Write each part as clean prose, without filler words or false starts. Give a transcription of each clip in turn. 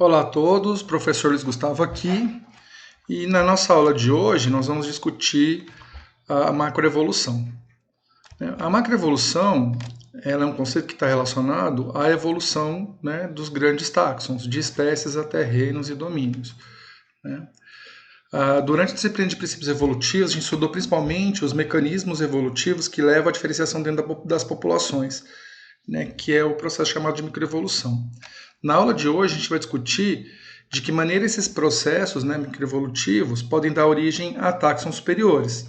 Olá a todos, professor Luiz Gustavo aqui, e na nossa aula de hoje nós vamos discutir a macroevolução. A macroevolução ela é um conceito que está relacionado à evolução, né, dos grandes táxons, de espécies até reinos e domínios. Né? Durante a disciplina de princípios evolutivos, a gente estudou principalmente os mecanismos evolutivos que levam à diferenciação dentro das populações, né, que é o processo chamado de microevolução. Na aula de hoje, a gente vai discutir de que maneira esses processos, né, microevolutivos podem dar origem a táxons superiores,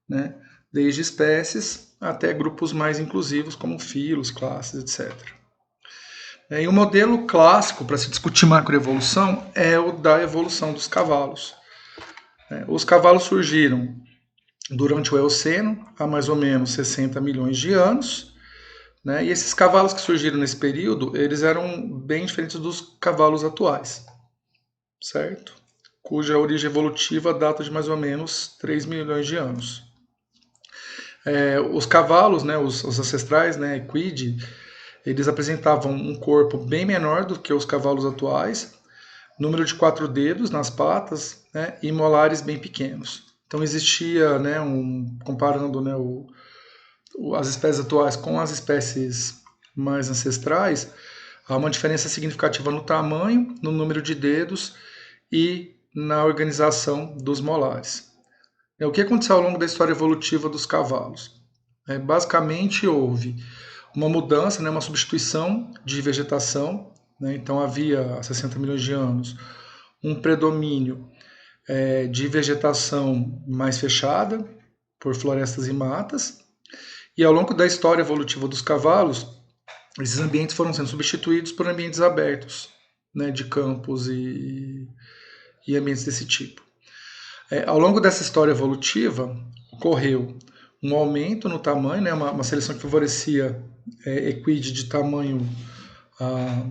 né, desde espécies até grupos mais inclusivos, como filos, classes, etc. E o modelo clássico para se discutir macroevolução é o da evolução dos cavalos. Os cavalos surgiram durante o Eoceno, há mais ou menos 60 milhões de anos, né? E esses cavalos que surgiram nesse período, eles eram bem diferentes dos cavalos atuais, certo? Cuja origem evolutiva data de mais ou menos 3 milhões de anos. Os cavalos, né, os ancestrais, né, equide, eles apresentavam um corpo bem menor do que os cavalos atuais, número de 4 dedos nas patas, né, e molares bem pequenos. Então existia, né, comparando, né, as espécies atuais com as espécies mais ancestrais, há uma diferença significativa no tamanho, no número de dedos e na organização dos molares. O que aconteceu ao longo da história evolutiva dos cavalos? Basicamente houve uma mudança, né, uma substituição de vegetação, né, então havia há 60 milhões de anos um predomínio de vegetação mais fechada por florestas e matas, e ao longo da história evolutiva dos cavalos, esses ambientes foram sendo substituídos por ambientes abertos, né, de campos e ambientes desse tipo. Ao longo dessa história evolutiva, ocorreu um aumento no tamanho, né, uma seleção que favorecia equide de tamanho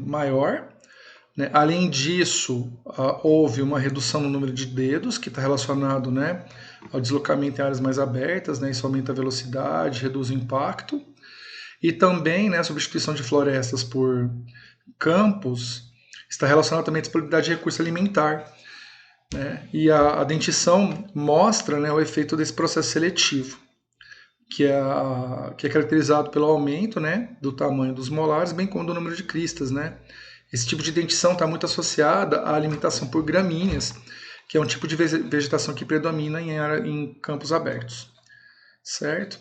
maior. Né? Além disso, houve uma redução no número de dedos, que está relacionado, né, ao deslocamento em áreas mais abertas, né, isso aumenta a velocidade, reduz o impacto. E também, né, a substituição de florestas por campos está relacionada também à disponibilidade de recurso alimentar. Né? E a dentição mostra, né, o efeito desse processo seletivo, que é caracterizado pelo aumento, né, do tamanho dos molares, bem como do número de cristas. Né? Esse tipo de dentição está muito associada à alimentação por gramíneas, que é um tipo de vegetação que predomina em campos abertos. Certo?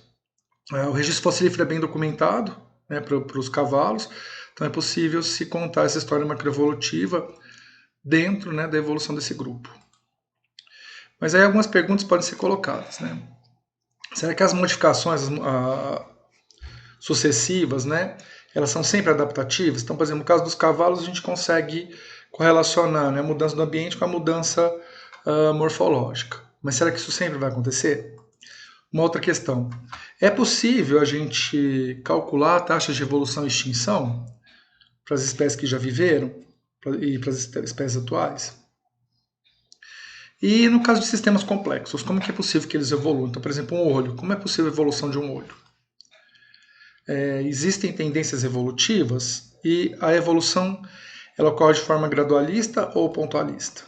O registro fossilífero é bem documentado, né, para os cavalos, então é possível se contar essa história macroevolutiva dentro, né, da evolução desse grupo. Mas aí algumas perguntas podem ser colocadas. Né? Será que as modificações sucessivas, né, elas são sempre adaptativas? Então, por exemplo, no caso dos cavalos, a gente consegue correlacionar, né, a mudança do ambiente com a mudança morfológica. Mas será que isso sempre vai acontecer? Uma outra questão. É possível a gente calcular taxas de evolução e extinção para as espécies que já viveram e para as espécies atuais? E no caso de sistemas complexos, como que é possível que eles evoluam? Então, por exemplo, um olho. Como é possível a evolução de um olho? Existem tendências evolutivas e a evolução ela ocorre de forma gradualista ou pontualista.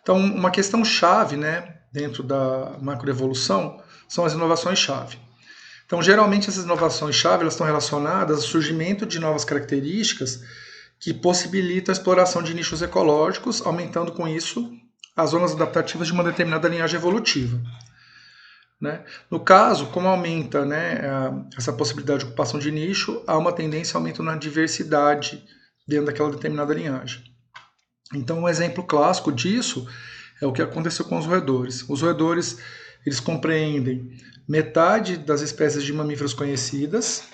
Então, uma questão chave, né, dentro da macroevolução são as inovações-chave. Então, geralmente, essas inovações-chave estão relacionadas ao surgimento de novas características que possibilitam a exploração de nichos ecológicos, aumentando com isso as zonas adaptativas de uma determinada linhagem evolutiva. Né? No caso, como aumenta, né, essa possibilidade de ocupação de nicho, há uma tendência ao aumento na diversidade dentro daquela determinada linhagem. Então, um exemplo clássico disso é o que aconteceu com os roedores. Os roedores eles compreendem metade das espécies de mamíferos conhecidas,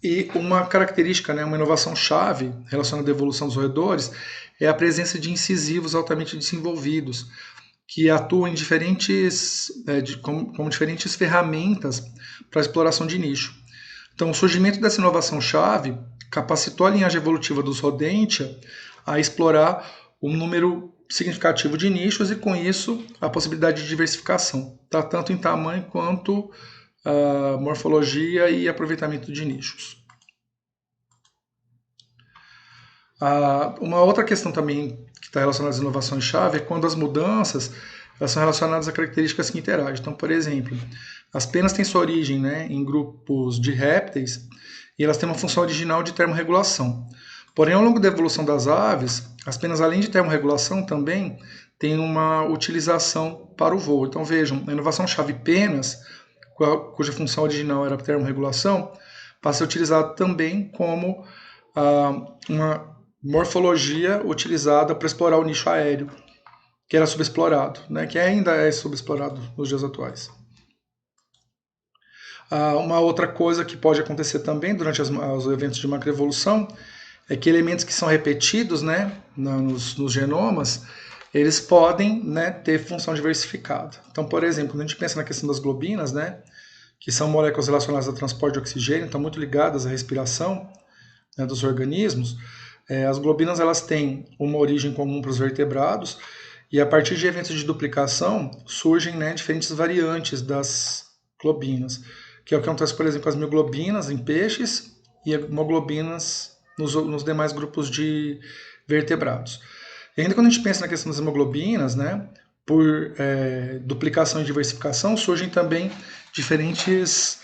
e uma característica, né, uma inovação chave relacionada à evolução dos roedores é a presença de incisivos altamente desenvolvidos, que atuam em como diferentes ferramentas para a exploração de nicho. Então, o surgimento dessa inovação-chave capacitou a linhagem evolutiva dos rodentia a explorar um número significativo de nichos e, com isso, a possibilidade de diversificação, tá? Tanto em tamanho quanto morfologia e aproveitamento de nichos. Uma outra questão também que está relacionada às inovações-chave é quando as mudanças elas são relacionadas a características que interagem. Então, por exemplo, as penas têm sua origem, né, em grupos de répteis e elas têm uma função original de termorregulação. Porém, ao longo da evolução das aves, as penas, além de termorregulação, também têm uma utilização para o voo. Então, vejam, a inovação-chave penas, cuja função original era a termorregulação, passa a ser utilizada também como uma morfologia utilizada para explorar o nicho aéreo, que era subexplorado, né, que ainda é subexplorado nos dias atuais. Uma outra coisa que pode acontecer também durante os eventos de macroevolução é que elementos que são repetidos, né, nos genomas, eles podem, né, ter função diversificada. Então, por exemplo, quando a gente pensa na questão das globinas, né, que são moléculas relacionadas ao transporte de oxigênio, estão muito ligadas à respiração, né, dos organismos, as globinas elas têm uma origem comum para os vertebrados e a partir de eventos de duplicação surgem, né, diferentes variantes das globinas, que é o que acontece, por exemplo, com as mioglobinas em peixes e hemoglobinas nos demais grupos de vertebrados. E ainda quando a gente pensa na questão das hemoglobinas, né, por duplicação e diversificação, surgem também diferentes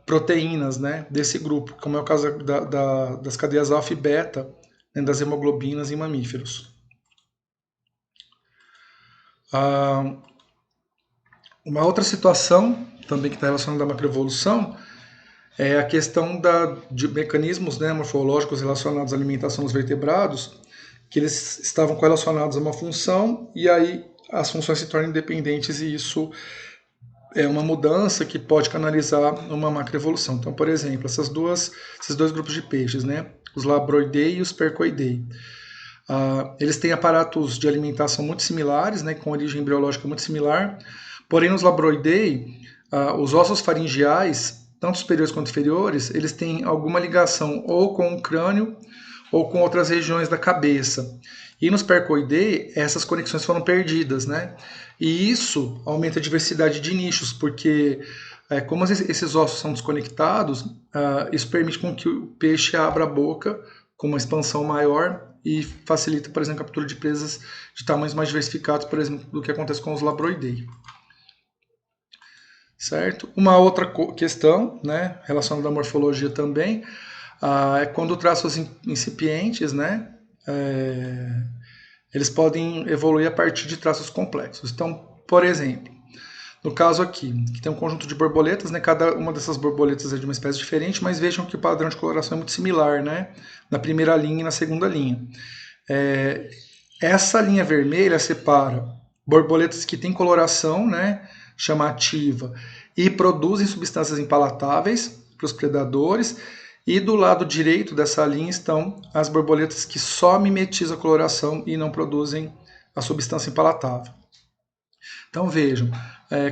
proteínas, né, desse grupo, como é o caso das cadeias alfa e beta, né, das hemoglobinas em mamíferos. Uma outra situação também que está relacionada à macroevolução é a questão de mecanismos, né, morfológicos relacionados à alimentação dos vertebrados, que eles estavam correlacionados a uma função e aí as funções se tornam independentes e isso é uma mudança que pode canalizar uma macroevolução. Então, por exemplo, esses dois grupos de peixes, né, os labroidei e os percoidei, eles têm aparatos de alimentação muito similares, né, com origem embriológica muito similar, porém nos labroidei, os ossos faringeais, tanto superiores quanto inferiores, eles têm alguma ligação ou com o crânio ou com outras regiões da cabeça. E nos percoidei, essas conexões foram perdidas, né? E isso aumenta a diversidade de nichos, porque como esses ossos são desconectados, isso permite com que o peixe abra a boca com uma expansão maior e facilita, por exemplo, a captura de presas de tamanhos mais diversificados, por exemplo, do que acontece com os labroidei. Certo? Uma outra questão, né, relacionada à morfologia também, é quando traços incipientes, né, eles podem evoluir a partir de traços complexos. Então, por exemplo, no caso aqui, que tem um conjunto de borboletas, né, cada uma dessas borboletas é de uma espécie diferente, mas vejam que o padrão de coloração é muito similar, né, na primeira linha e na segunda linha. Essa linha vermelha separa borboletas que têm coloração, né, chamativa e produzem substâncias impalatáveis para os predadores, e do lado direito dessa linha estão as borboletas que só mimetizam a coloração e não produzem a substância impalatável. Então vejam,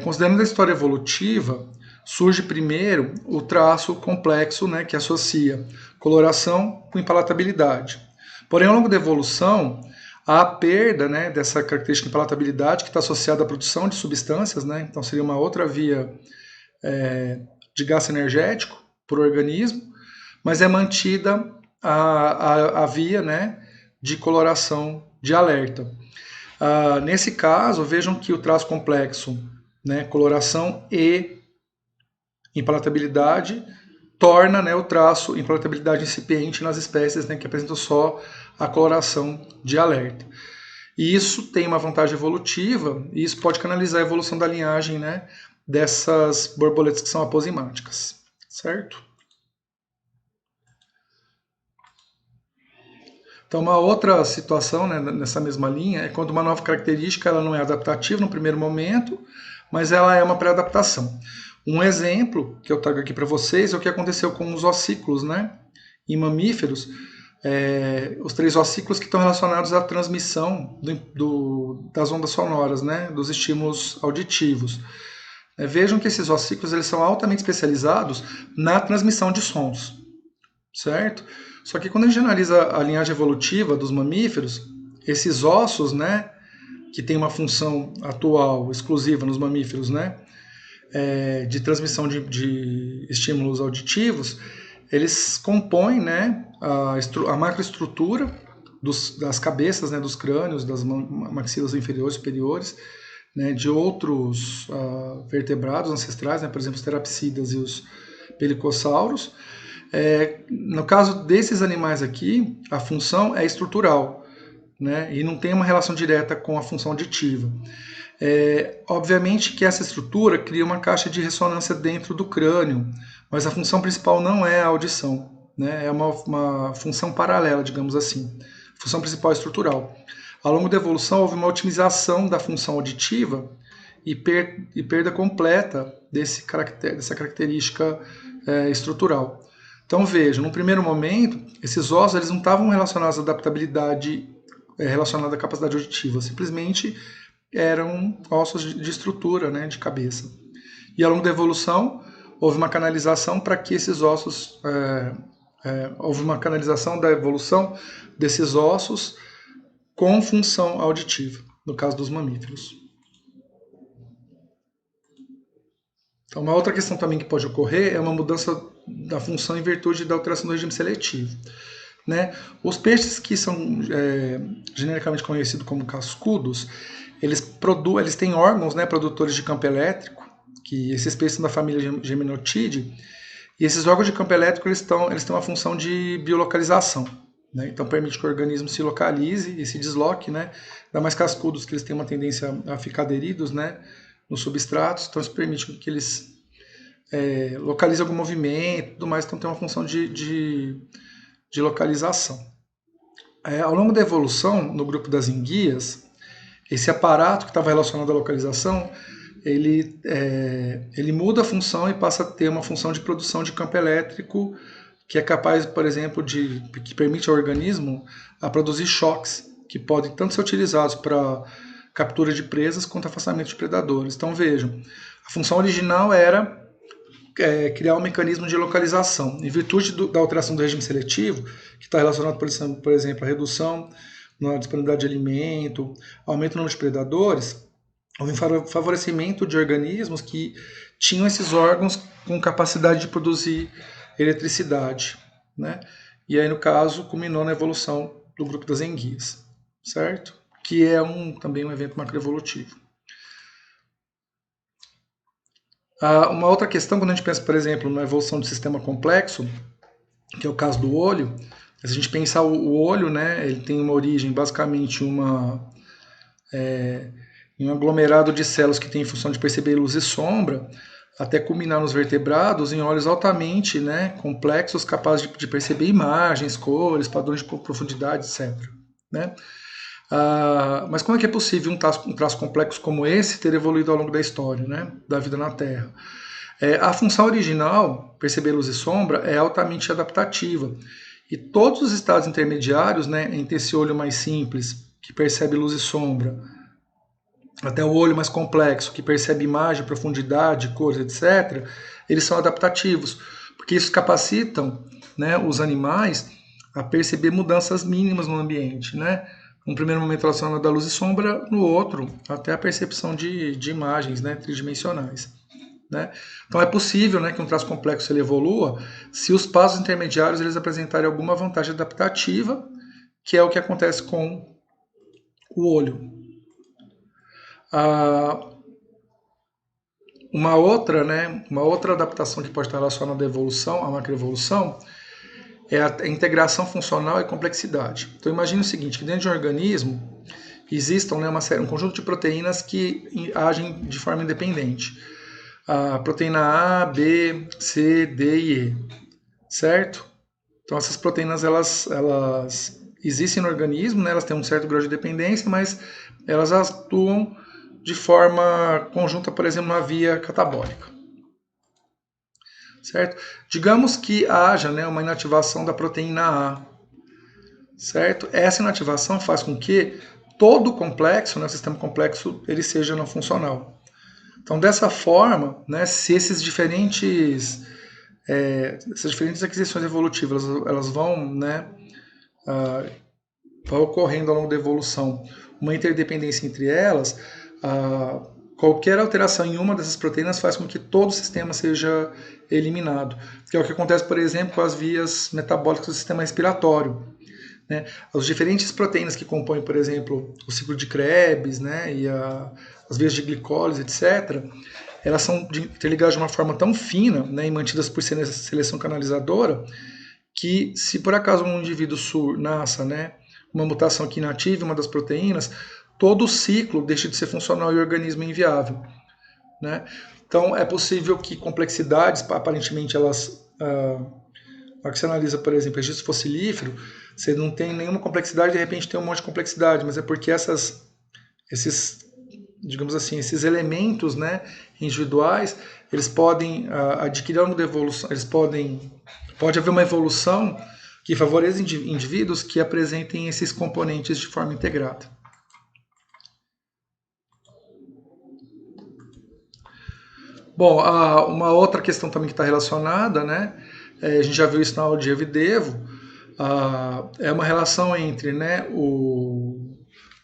considerando a história evolutiva, surge primeiro o traço complexo, né, que associa coloração com impalatabilidade. Porém, ao longo da evolução, há a perda, né, dessa característica de impalatabilidade que está associada à produção de substâncias, né, então seria uma outra via de gasto energético para o organismo, mas é mantida a via, né, de coloração de alerta. Nesse caso, vejam que o traço complexo, né, coloração e impalatabilidade, torna, né, o traço impalatabilidade incipiente nas espécies, né, que apresentam só a coloração de alerta. E isso tem uma vantagem evolutiva, e isso pode canalizar a evolução da linhagem, né, dessas borboletas que são aposimáticas, certo? Então, uma outra situação, né, nessa mesma linha é quando uma nova característica ela não é adaptativa no primeiro momento, mas ela é uma pré-adaptação. Um exemplo que eu trago aqui para vocês é o que aconteceu com os ossículos, né? Em mamíferos, os 3 ossículos que estão relacionados à transmissão das ondas sonoras, né? Dos estímulos auditivos. Vejam que esses ossículos eles são altamente especializados na transmissão de sons, certo? Só que quando a gente analisa a linhagem evolutiva dos mamíferos, esses ossos, né, que tem uma função atual exclusiva nos mamíferos, né, de transmissão de estímulos auditivos, eles compõem, né, a macroestrutura das cabeças, né, dos crânios, das maxilas inferiores e superiores, né, de outros vertebrados ancestrais, né, por exemplo, os terapsidas e os pelicossauros. No caso desses animais aqui, a função é estrutural, né, e não tem uma relação direta com a função auditiva. Obviamente que essa estrutura cria uma caixa de ressonância dentro do crânio, mas a função principal não é a audição, né? É uma função paralela, digamos assim. A função principal é estrutural. Ao longo da evolução, houve uma otimização da função auditiva e perda completa dessa característica estrutural. Então veja, no primeiro momento, esses ossos eles não estavam relacionados à adaptabilidade relacionada à capacidade auditiva, simplesmente eram ossos de estrutura, né, de cabeça. E ao longo da evolução, houve uma canalização para que esses ossos... houve uma canalização da evolução desses ossos com função auditiva, no caso dos mamíferos. Então, uma outra questão também que pode ocorrer é uma mudança da função em virtude da alteração do regime seletivo. Né? Os peixes que são genericamente conhecidos como cascudos, eles têm órgãos, né, produtores de campo elétrico, que esses peixes são da família Geminotidae, e esses órgãos de campo elétrico eles têm uma função de biolocalização. Né? Então permite que o organismo se localize e se desloque, né? Ainda mais cascudos, que eles têm uma tendência a ficar aderidos, né, nos substratos, então isso permite que eles localizem algum movimento e tudo mais, então tem uma função de localização. Ao longo da evolução, no grupo das enguias, esse aparato que estava relacionado à localização, ele muda a função e passa a ter uma função de produção de campo elétrico que é capaz, por exemplo, que permite ao organismo a produzir choques que podem tanto ser utilizados para captura de presas quanto afastamento de predadores. Então vejam, a função original era criar um mecanismo de localização. Em virtude da alteração do regime seletivo, que está relacionado, por exemplo, à redução na disponibilidade de alimento, aumento do número de predadores, houve um favorecimento de organismos que tinham esses órgãos com capacidade de produzir eletricidade. Né? E aí, no caso, culminou na evolução do grupo das enguias, certo? Que é também um evento macroevolutivo. Uma outra questão, quando a gente pensa, por exemplo, na evolução do sistema complexo, que é o caso do olho, se a gente pensar o olho, né, ele tem uma origem basicamente em um aglomerado de células que tem função de perceber luz e sombra, até culminar nos vertebrados em olhos altamente, né, complexos, capazes de perceber imagens, cores, padrões de profundidade, etc. Né? Mas como é que é possível um traço complexo como esse ter evoluído ao longo da história, né, da vida na Terra? A função original, perceber luz e sombra, é altamente adaptativa. E todos os estados intermediários, né, entre esse olho mais simples, que percebe luz e sombra, até o olho mais complexo, que percebe imagem, profundidade, cores, etc., eles são adaptativos, porque isso capacitam, né, os animais a perceber mudanças mínimas no ambiente, né? Um primeiro momento relacionado à luz e sombra, no outro, até a percepção de imagens, né, tridimensionais. Né? Então é possível, né, que um traço complexo ele evolua se os passos intermediários eles apresentarem alguma vantagem adaptativa, que é o que acontece com o olho. Uma outra adaptação que pode estar relacionada à evolução, à macroevolução, é a integração funcional e complexidade. Então imagine o seguinte, que dentro de um organismo existam, né, um conjunto de proteínas que agem de forma independente. A proteína A, B, C, D e E, certo? Então essas proteínas elas existem no organismo, né, elas têm um certo grau de dependência, mas elas atuam de forma conjunta, por exemplo, na via catabólica. Certo? Digamos que haja, né, uma inativação da proteína A, certo? Essa inativação faz com que todo o complexo, né, o sistema complexo, ele seja não funcional. Então, dessa forma, né, se essas diferentes aquisições evolutivas elas vão, né, vai ocorrendo ao longo da evolução uma interdependência entre elas, qualquer alteração em uma dessas proteínas faz com que todo o sistema seja eliminado, que é o que acontece, por exemplo, com as vias metabólicas do sistema respiratório, né? As diferentes proteínas que compõem, por exemplo, o ciclo de Krebs, né, e as vias de glicólise, etc., elas são interligadas de uma forma tão fina, né, e mantidas por seleção canalizadora, que se por acaso um indivíduo nasça, né, uma mutação que inative uma das proteínas, todo o ciclo deixa de ser funcional e o organismo é inviável, né? Então é possível que complexidades, aparentemente elas, a que você analisa, por exemplo, registro fossilífero, você não tem nenhuma complexidade, de repente tem um monte de complexidade, mas é porque esses, digamos assim, esses elementos, né, individuais, eles podem adquirir ao longo da evolução, pode haver uma evolução que favoreça indivíduos que apresentem esses componentes de forma integrada. Bom, uma outra questão também que está relacionada, né, a gente já viu isso na aula de Evidevo, é uma relação entre, né,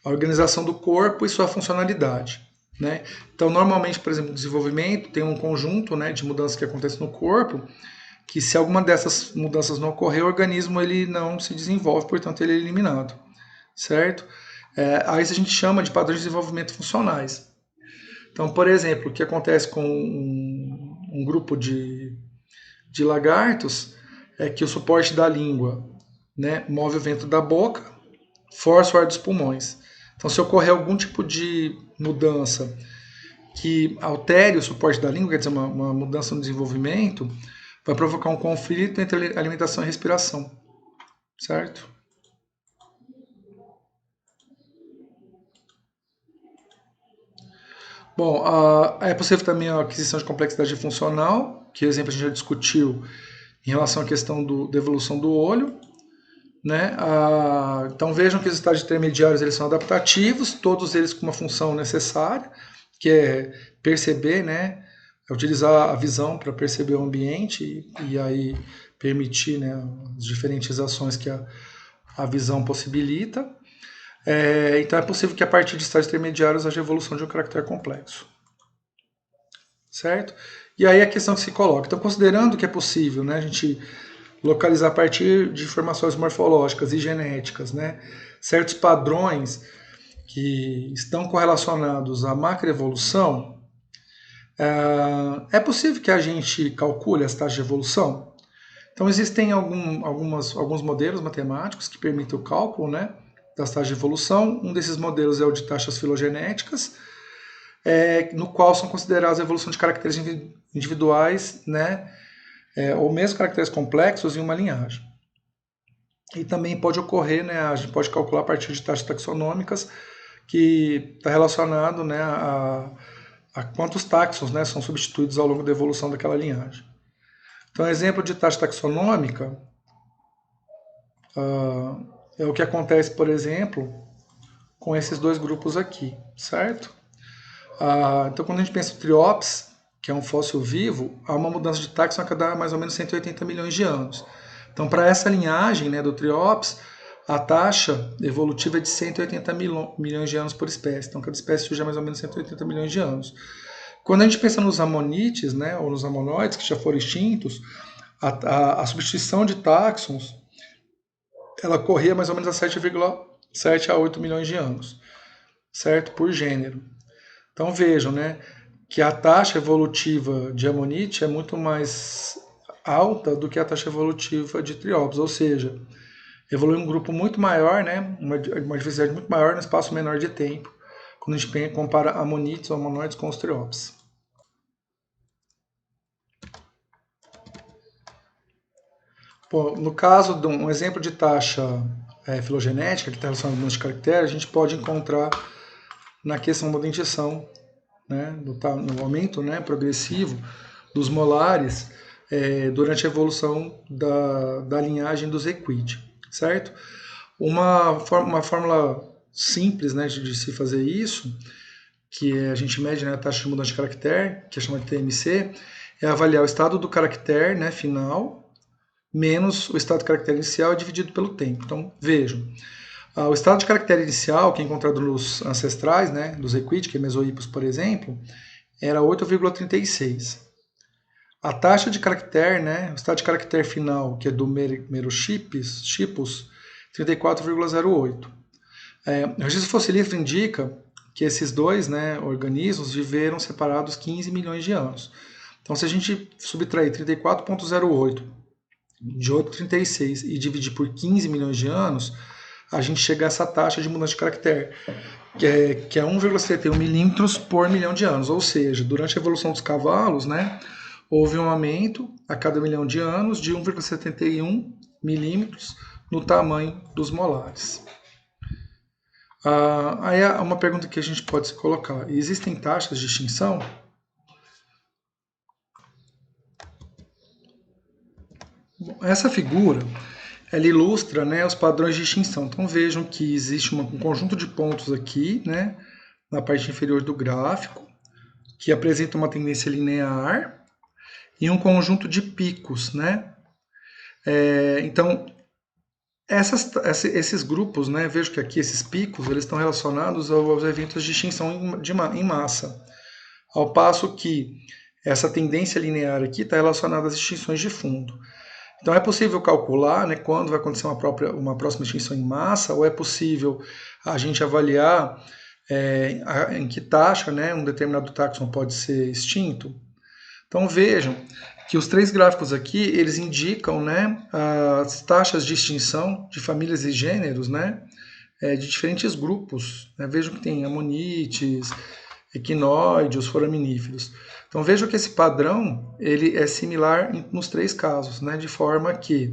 a organização do corpo e sua funcionalidade, né? Então, normalmente, por exemplo, o desenvolvimento tem um conjunto, né, de mudanças que acontecem no corpo, que se alguma dessas mudanças não ocorrer, o organismo ele não se desenvolve, portanto ele é eliminado, certo? Aí a gente chama de padrões de desenvolvimento funcionais. Então, por exemplo, o que acontece com um grupo de lagartos é que o suporte da língua, né, move o vento da boca, força o ar dos pulmões. Então, se ocorrer algum tipo de mudança que altere o suporte da língua, quer dizer, uma mudança no desenvolvimento, vai provocar um conflito entre alimentação e respiração, certo? Bom, é possível também a aquisição de complexidade funcional, que, por exemplo, a gente já discutiu em relação à questão da evolução do olho, né? Então vejam que os estágios intermediários eles são adaptativos, todos eles com uma função necessária, que é perceber, né? É utilizar a visão para perceber o ambiente e aí permitir, né, as diferentes ações que a visão possibilita. Então é possível que a partir de estágios intermediários haja evolução de um caractere complexo, certo? E aí a questão que se coloca, então considerando que é possível, né, a gente localizar a partir de informações morfológicas e genéticas, né, certos padrões que estão correlacionados à macroevolução, é possível que a gente calcule as taxas de evolução? Então existem alguns modelos matemáticos que permitem o cálculo, né, das taxas de evolução. Um desses modelos é o de taxas filogenéticas, no qual são consideradas a evolução de caracteres individuais, né, ou mesmo caracteres complexos em uma linhagem. E também pode ocorrer, né, a gente pode calcular a partir de taxas taxonômicas, que está relacionado, né, a quantos taxons, né, são substituídos ao longo da evolução daquela linhagem. Então, exemplo de taxa taxonômica é o que acontece, por exemplo, com esses dois grupos aqui, certo? Então, quando a gente pensa no Triops, que é um fóssil vivo, há uma mudança de taxon a cada mais ou menos 180 milhões de anos. Então, para essa linhagem, né, do Triops, a taxa evolutiva é de 180 milhões de anos por espécie. Então, cada espécie surge há mais ou menos 180 milhões de anos. Quando a gente pensa nos amonites, né, ou nos amonoides, que já foram extintos, a substituição de táxons ela corria mais ou menos a 7,7 a 8 milhões de anos, certo? Por gênero. Então vejam, né, que a taxa evolutiva de amonite é muito mais alta do que a taxa evolutiva de Triops, ou seja, evolui um grupo muito maior, né, uma diversidade muito maior no espaço menor de tempo, quando a gente compara amonites ou amonoides com os Triops. Bom, no caso de um exemplo de taxa filogenética, que está relacionada ao número de caracteres, a gente pode encontrar na questão da dentição, né, no aumento, né, progressivo dos molares durante a evolução da linhagem dos equid, certo? Uma fórmula simples, né, de se fazer isso, que a gente mede, né, a taxa de mudança de caractere, que é chamada de TMC, é avaliar o estado do caractere, né, final, menos o estado do caractere inicial dividido pelo tempo. Então, vejam, O estado de caractere inicial, que é encontrado nos ancestrais, né, dos equidae, mesohipos, por exemplo, era 8,36. A taxa de caractere, né, o estado de caractere final, que é do Merochippus, 34,08. O registro fossilífero indica que esses dois, né, organismos viveram separados 15 milhões de anos. Então, se a gente subtrair 34,08 de 8,36 e dividir por 15 milhões de anos, a gente chega a essa taxa de mudança de caractere, que é 1,71 milímetros por milhão de anos. Ou seja, durante a evolução dos cavalos, né, houve um aumento a cada milhão de anos de 1,71 milímetros no tamanho dos molares. Aí é uma pergunta que a gente pode se colocar: existem taxas de extinção? Bom, essa figura ela ilustra, né, os padrões de extinção. Então vejam que existe um conjunto de pontos aqui, né, na parte inferior do gráfico, que apresenta uma tendência linear e um conjunto de picos, né? Então esses grupos, né, vejo que aqui esses picos eles estão relacionados aos eventos de extinção em massa, ao passo que essa tendência linear aqui está relacionada às extinções de fundo. Então é possível calcular, né, quando vai acontecer uma próxima extinção em massa, ou é possível a gente avaliar em que taxa, né, um determinado táxon pode ser extinto. Então vejam que os três gráficos aqui eles indicam, né, as taxas de extinção de famílias e gêneros, né, de diferentes grupos. Né? Vejam que tem amonites, equinóideos, foraminíferos. Então vejam que esse padrão ele é similar nos três casos, né? De forma que,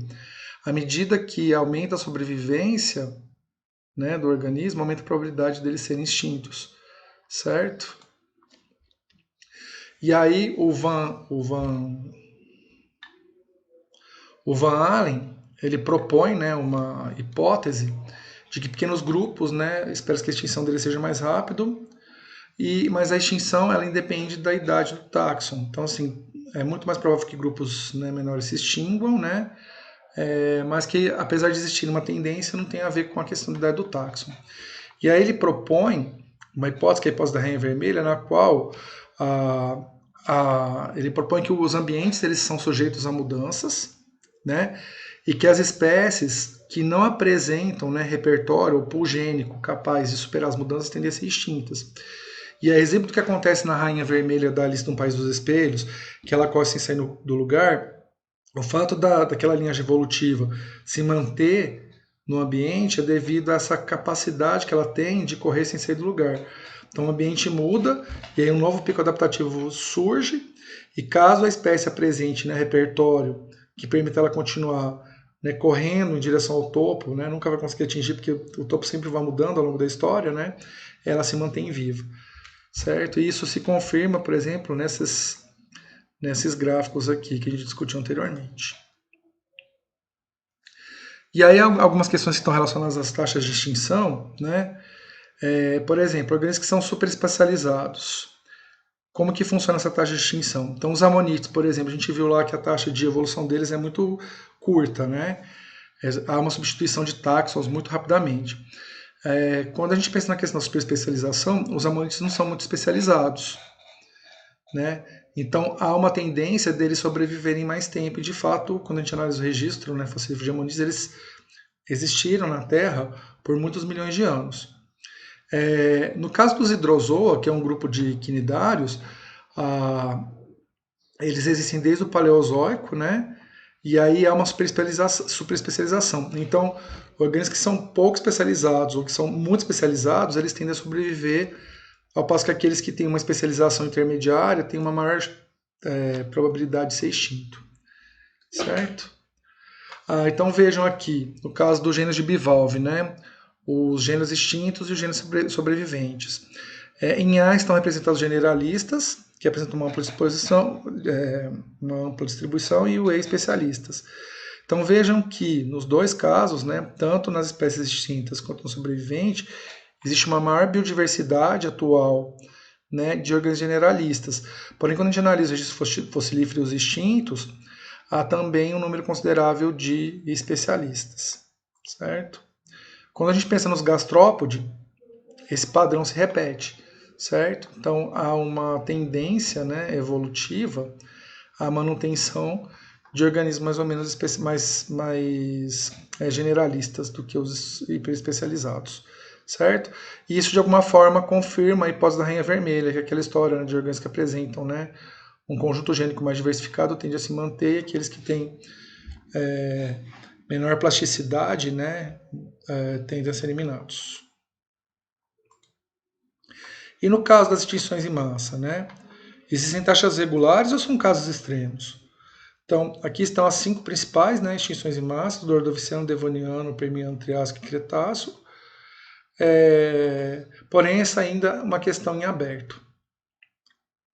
à medida que aumenta a sobrevivência, né, do organismo, aumenta a probabilidade deles serem extintos, certo? E aí o Van Allen ele propõe, né, uma hipótese de que pequenos grupos, né, espera que a extinção deles seja mais rápido, mas a extinção ela independe da idade do táxon. Então, assim, é muito mais provável que grupos, né, menores se extinguam, né, mas que, apesar de existir uma tendência, não tem a ver com a questão da idade do táxon. E aí ele propõe uma hipótese, que é a hipótese da rainha vermelha, na qual ele propõe que os ambientes eles são sujeitos a mudanças, né, e que as espécies que não apresentam, né, repertório ou pool gênico capaz de superar as mudanças tendem a ser extintas. E é exemplo do que acontece na Rainha Vermelha da Alice no País dos Espelhos, que ela corre sem sair do lugar. O fato daquela linhagem evolutiva se manter no ambiente é devido a essa capacidade que ela tem de correr sem sair do lugar. Então o ambiente muda e aí um novo pico adaptativo surge, e caso a espécie apresente, né, repertório que permita ela continuar, né, correndo em direção ao topo, né, nunca vai conseguir atingir porque o topo sempre vai mudando ao longo da história, né, ela se mantém viva. Certo? E isso se confirma, por exemplo, nesses gráficos aqui que a gente discutiu anteriormente. E aí algumas questões que estão relacionadas às taxas de extinção, né? Por exemplo, organismos que são super especializados. Como que funciona essa taxa de extinção? Então, os amonites, por exemplo, a gente viu lá que a taxa de evolução deles é muito curta, né? Há uma substituição de táxons muito rapidamente. Quando a gente pensa na questão da superespecialização, os amonites não são muito especializados, né? Então há uma tendência deles sobreviverem mais tempo. E de fato, quando a gente analisa o registro, né, fossilífero de amonites, eles existiram na Terra por muitos milhões de anos. No caso dos hidrozoa, que é um grupo de quinidários, eles existem desde o Paleozoico, né? E aí há uma superespecialização. Então, organismos que são pouco especializados ou que são muito especializados, eles tendem a sobreviver, ao passo que aqueles que têm uma especialização intermediária têm uma maior probabilidade de ser extinto. Certo? Então vejam aqui, no caso do gênero de bivalve, né? Os gêneros extintos e os gêneros sobreviventes. Em A estão representados generalistas, que apresentam uma ampla distribuição, e o E especialistas. Então vejam que nos dois casos, né, tanto nas espécies extintas quanto no sobrevivente, existe uma maior biodiversidade atual, né, de organismos generalistas. Porém, quando a gente analisa os registros fossilíferos extintos, há também um número considerável de especialistas, certo? Quando a gente pensa nos gastrópodes, esse padrão se repete, certo? Então há uma tendência, né, evolutiva à manutenção de organismos mais ou menos mais generalistas do que os hiperespecializados, certo? E isso de alguma forma confirma a hipótese da rainha vermelha, que é aquela história, né, de organismos que apresentam, né, um conjunto gênico mais diversificado tende a se manter, e aqueles que têm menor plasticidade, né, tendem a ser eliminados. E no caso das extinções em massa, né, existem taxas regulares ou são casos extremos? Então, aqui estão as 5 principais, né, extinções em massa, do Ordoviciano, Devoniano, Permiano, Triássico e Cretáceo. Porém, essa ainda é uma questão em aberto,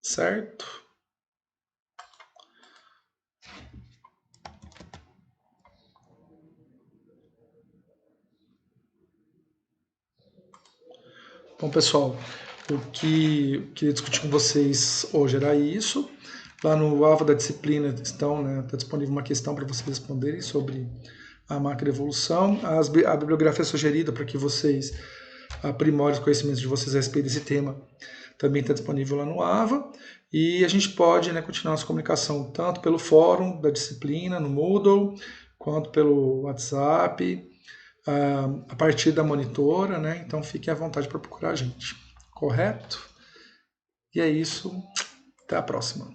certo? Bom, pessoal, o que eu queria discutir com vocês hoje era isso. Lá no alvo da disciplina está disponível uma questão para vocês responderem sobre a macroevolução, a bibliografia sugerida para que vocês aprimorem os conhecimentos de vocês a respeito desse tema também está disponível lá no AVA. E a gente pode, né, continuar nossa comunicação tanto pelo fórum da disciplina, no Moodle, quanto pelo WhatsApp, a partir da monitora, né? Então fiquem à vontade para procurar a gente. Correto? E é isso. Até a próxima.